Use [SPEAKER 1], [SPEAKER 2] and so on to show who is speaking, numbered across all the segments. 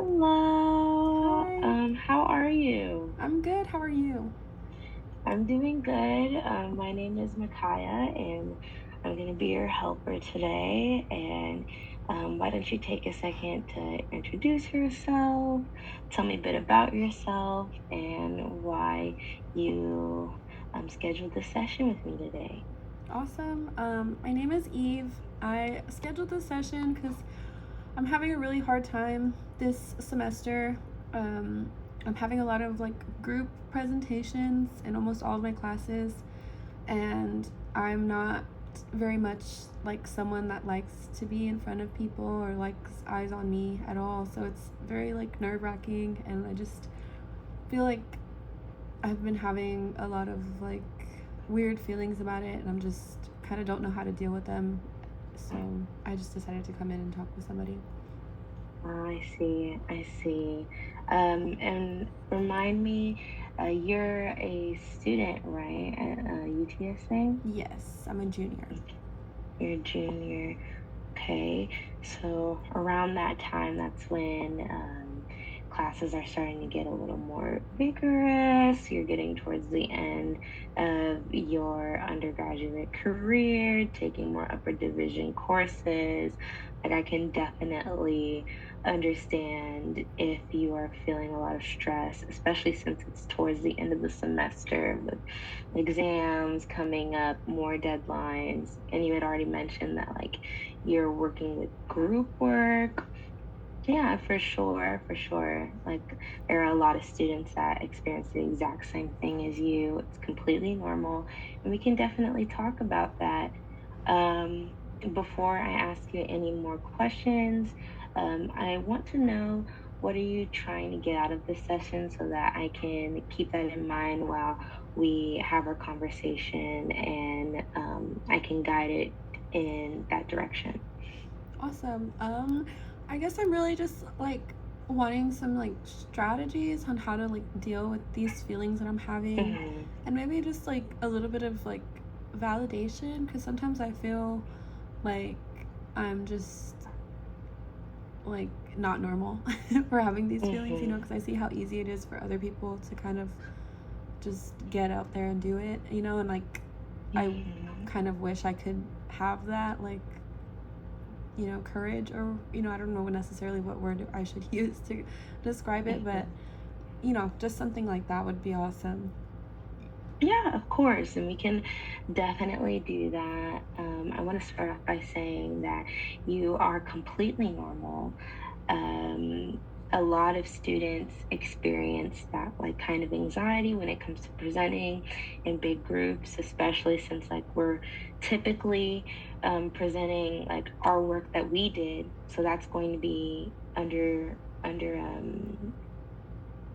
[SPEAKER 1] Hello.
[SPEAKER 2] Hi,
[SPEAKER 1] How are you?
[SPEAKER 2] I'm good. How are you?
[SPEAKER 1] I'm doing good. My name is Micaiah, and I'm going to be your helper today. And why don't you take a second to introduce yourself, tell me a bit about yourself, and why you scheduled this session with me today?
[SPEAKER 2] Awesome. My name is Eve. I scheduled this session because I'm having a really hard time this semester. Um, I'm having a lot of group presentations in almost all of my classes, and I'm not very much like someone that likes to be in front of people or likes eyes on me at all. So it's very nerve wracking, and I just feel like I've been having a lot of weird feelings about it, and I'm just kind of don't know how to deal with them. So I just decided to come in and talk with somebody.
[SPEAKER 1] I see. I see. And remind me, you're a student, right, at UTSA?
[SPEAKER 2] Yes, I'm a junior.
[SPEAKER 1] You're a junior. Okay. So around that time, that's when classes are starting to get a little more vigorous. You're getting towards the end of your undergraduate career, taking more upper division courses. Like, I can definitely understand if you are feeling a lot of stress, especially since it's towards the end of the semester with exams coming up, more deadlines. And you had already mentioned that, like, you're working with group work. Yeah, for sure, for sure. Like, there are a lot of students that experience the exact same thing as you. It's completely normal, and we can definitely talk about that. Um, Before I ask you any more questions, I want to know, what are you trying to get out of this session so that I can keep that in mind while we have our conversation, and I can guide it in that direction.
[SPEAKER 2] Awesome. I guess I'm really just wanting some strategies on how to deal with these feelings that I'm having,
[SPEAKER 1] Mhm.
[SPEAKER 2] and maybe just a little bit of validation, because sometimes I feel like I'm just like not normal for having these feelings,
[SPEAKER 1] Mhm.
[SPEAKER 2] because I see how easy it is for other people to kind of just get out there and do it, and I
[SPEAKER 1] Mhm.
[SPEAKER 2] kind of wish I could have that courage, or I don't know necessarily what word I should use to describe it, but
[SPEAKER 1] Mhm.
[SPEAKER 2] just something like that would be awesome.
[SPEAKER 1] Yeah, of course, and we can definitely do that. I want to start off by saying that you are completely normal. Um, a lot of students experience that, like, kind of anxiety when it comes to presenting in big groups, especially since, like, we're typically presenting like our work that we did, so that's going to be under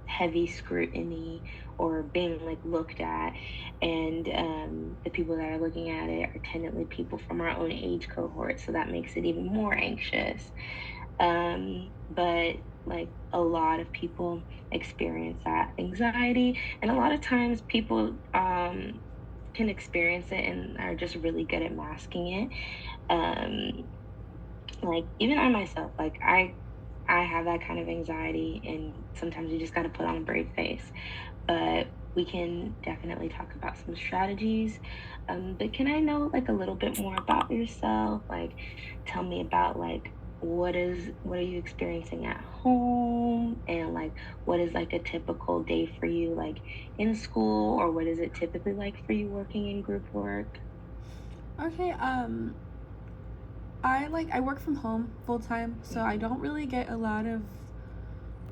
[SPEAKER 1] heavy scrutiny or being like looked at, and the people that are looking at it are tendently people from our own age cohort, so that makes it even more anxious. But like, a lot of people experience that anxiety, and a lot of times people can experience it and are just really good at masking it. Like, even I myself, like, I have that kind of anxiety, and sometimes you just got to put on a brave face. But we can definitely talk about some strategies. But can I know, like, a little bit more about yourself? Like, tell me about, like, what are you experiencing at home, and like, what is like a typical day for you, like, in school, or what is it typically like for you working in group work?
[SPEAKER 2] Okay. I work from home full time, so I
[SPEAKER 1] Mhm.
[SPEAKER 2] don't really get a lot of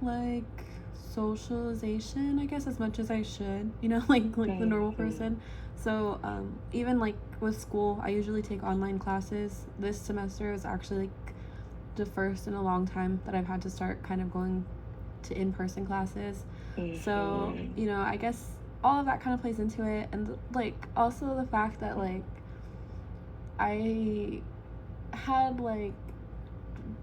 [SPEAKER 2] like socialization, I guess, as much as I should, like the normal
[SPEAKER 1] Mhm.
[SPEAKER 2] person. So even with school, I usually take online classes. This semester is actually the first in a long time that I've had to start kind of going to in-person classes. So
[SPEAKER 1] Mhm.
[SPEAKER 2] I guess all of that kind of plays into it, and also the fact that I had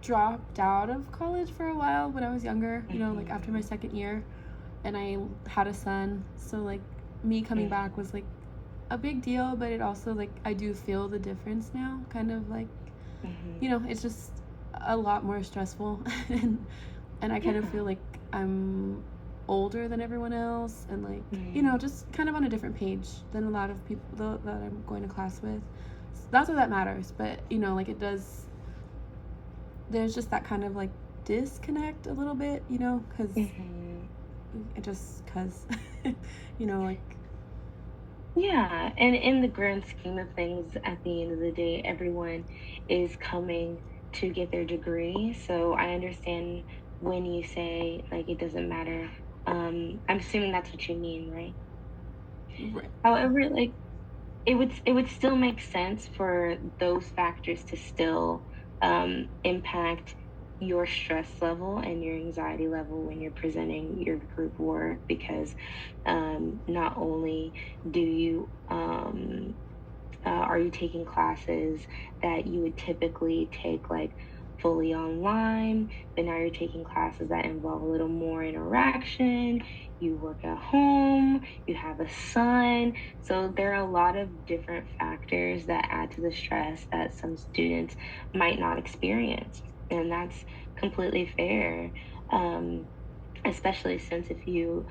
[SPEAKER 2] dropped out of college for a while when I was younger, after my
[SPEAKER 1] Mhm.
[SPEAKER 2] second year, and I had a son. So me coming back
[SPEAKER 1] Mhm.
[SPEAKER 2] was a big deal, but it also I do feel the difference now, kind of
[SPEAKER 1] Mhm.
[SPEAKER 2] it's just a lot more stressful and and I kind of
[SPEAKER 1] Yeah.
[SPEAKER 2] feel like I'm older than everyone else, and like,
[SPEAKER 1] Mm.
[SPEAKER 2] just kind of on a different page than a lot of people that I'm going to class with. So that's what that matters. But like it does. There's just that kind of like disconnect a little bit, because
[SPEAKER 1] Hmm.
[SPEAKER 2] because like
[SPEAKER 1] Yeah, and in the grand scheme of things, at the end of the day, everyone is coming to get their degree. So I understand when you say like it doesn't matter. I'm assuming that's what you mean, right?
[SPEAKER 2] right.
[SPEAKER 1] However, like it would still make sense for those factors to still impact your stress level and your anxiety level when you're presenting your group work because not only do you are you taking classes that you would typically take like fully online, but now you're taking classes that involve a little more interaction? You work at home, you have a son. So there are a lot of different factors that add to the stress that some students might not experience. And that's completely fair. Um, Especially since if you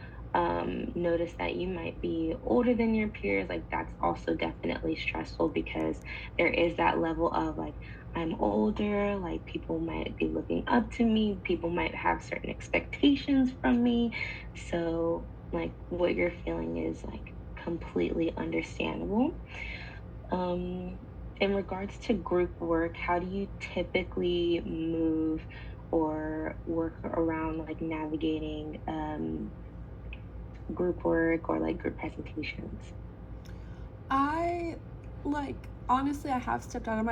[SPEAKER 1] notice that you might be older than your peers, like that's also definitely stressful because there is that level of like, I'm older, like people might be looking up to me, people might have certain expectations from me. So, like, what you're feeling is like completely understandable. Um, in regards to group work, how do you typically move or work around like navigating group work or like group presentations?
[SPEAKER 2] I like honestly, I have stepped out of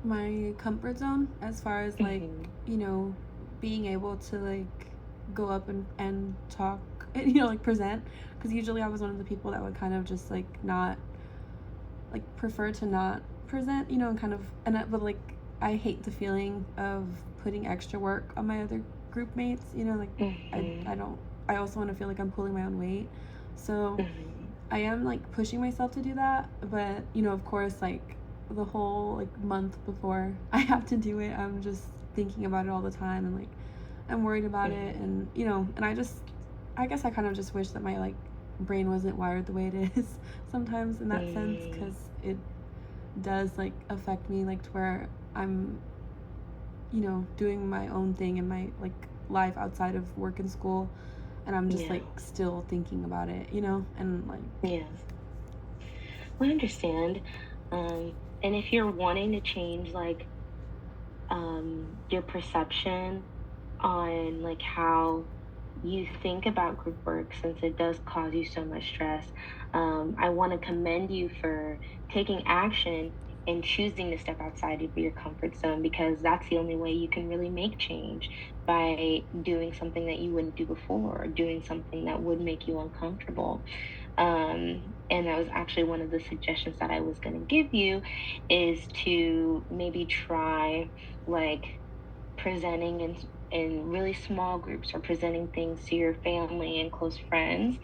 [SPEAKER 2] my comfort zone as far as like
[SPEAKER 1] Hmm.
[SPEAKER 2] you know being able to like go up and talk and like present, because usually I was one of the people that would kind of just like not like prefer to not present, and kind of but like I hate the feeling of putting extra work on my other group mates, like I
[SPEAKER 1] Hmm.
[SPEAKER 2] don't I also want to feel like I'm pulling my own weight. So
[SPEAKER 1] Hmm.
[SPEAKER 2] I am like pushing myself to do that, but of course, like the whole like month before I have to do it, I'm just thinking about it all the time, and like I'm worried about it,
[SPEAKER 1] Hmm.
[SPEAKER 2] and and I guess I kind of just wish that my like brain wasn't wired the way it is sometimes in that sense,
[SPEAKER 1] Hmm.
[SPEAKER 2] because it does like affect me like to where I'm doing my own thing in my like life outside of work and school, and I'm just
[SPEAKER 1] Yeah.
[SPEAKER 2] like still thinking about it, and like
[SPEAKER 1] Yeah. I understand. And if you're wanting to change like your perception on like how you think about group work since it does cause you so much stress. I want to commend you for taking action and choosing to step outside of your comfort zone because that's the only way you can really make change by doing something that you wouldn't do before or doing something that would make you uncomfortable. And that was actually one of the suggestions that I was going to give you is to maybe try like presenting in really small groups or presenting things to your family and close friends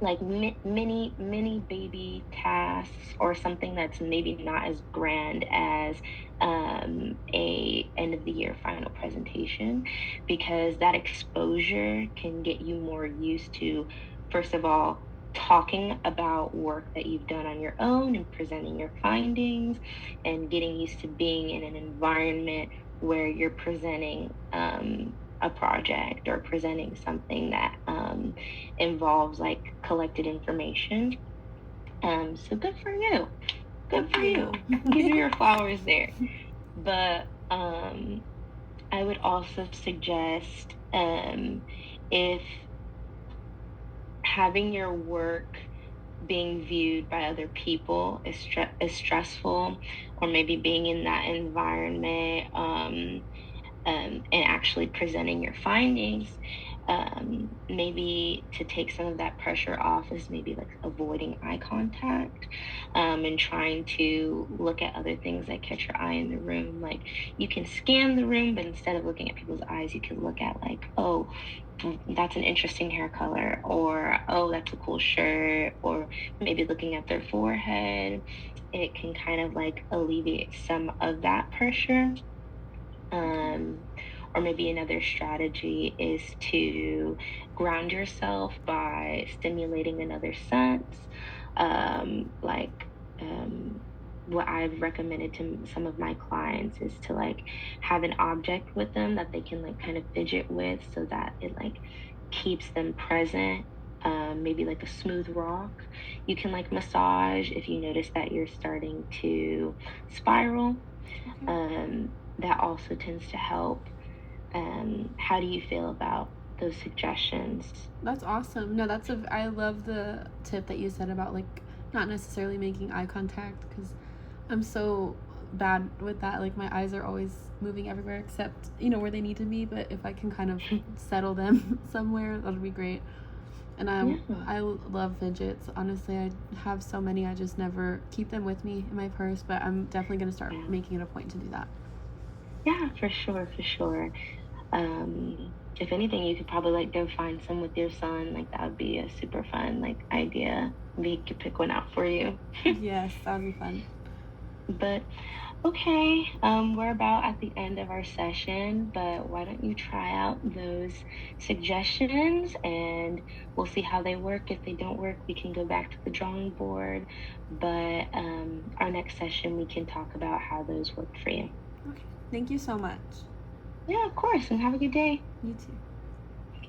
[SPEAKER 1] like mini baby tasks or something that's maybe not as grand as a end of the year final presentation because that exposure can get you more used to first of all talking about work that you've done on your own and presenting your findings and getting used to being in an environment where you're presenting a project or presenting something that involves like collected information. So good for you. Good
[SPEAKER 2] thank
[SPEAKER 1] for you.
[SPEAKER 2] you.
[SPEAKER 1] Give you your flowers there. But I would also suggest if having your work being viewed by other people is stressful, or maybe being in that environment and actually presenting your findings. Maybe to take some of that pressure off is maybe like avoiding eye contact and trying to look at other things that catch your eye in the room. Like you can scan the room, but instead of looking at people's eyes, you can look at like, oh, that's an interesting hair color, or oh, that's a cool shirt, or maybe looking at their forehead. It can kind of like alleviate some of that pressure.
[SPEAKER 2] Okay.
[SPEAKER 1] Um, Or maybe another strategy is to ground yourself by stimulating another sense. Like, what I've recommended to some of my clients is to like have an object with them that they can like kind of fidget with so that it like keeps them present. Maybe like a smooth rock. You can like massage if you notice that you're starting to spiral.
[SPEAKER 2] Okay.
[SPEAKER 1] Um, that also tends to help. How do you feel about those suggestions?
[SPEAKER 2] That's awesome. No, I love the tip that you said about like not necessarily making eye contact because I'm so bad with that. Like my eyes are always moving everywhere except, where they need to be, but if I can kind of settle them somewhere, that'll be great. And
[SPEAKER 1] Yeah,
[SPEAKER 2] I love fidgets. Honestly, I have so many. I just never keep them with me in my purse, but I'm definitely going to start
[SPEAKER 1] yeah,
[SPEAKER 2] making it a point to do that.
[SPEAKER 1] yeah, for sure, for sure. If anything, you could probably like go find some with your son. Like that would be a super fun like idea. We could pick one out for you.
[SPEAKER 2] Yes, that would be fun.
[SPEAKER 1] But okay, we're about at the end of our session, but why don't you try out those suggestions and we'll see how they work. If they don't work, we can go back to the drawing board. But our next session, we can talk about how those work for you.
[SPEAKER 2] Okay. Thank you so much.
[SPEAKER 1] Yeah, of course, and have a good day.
[SPEAKER 2] You too.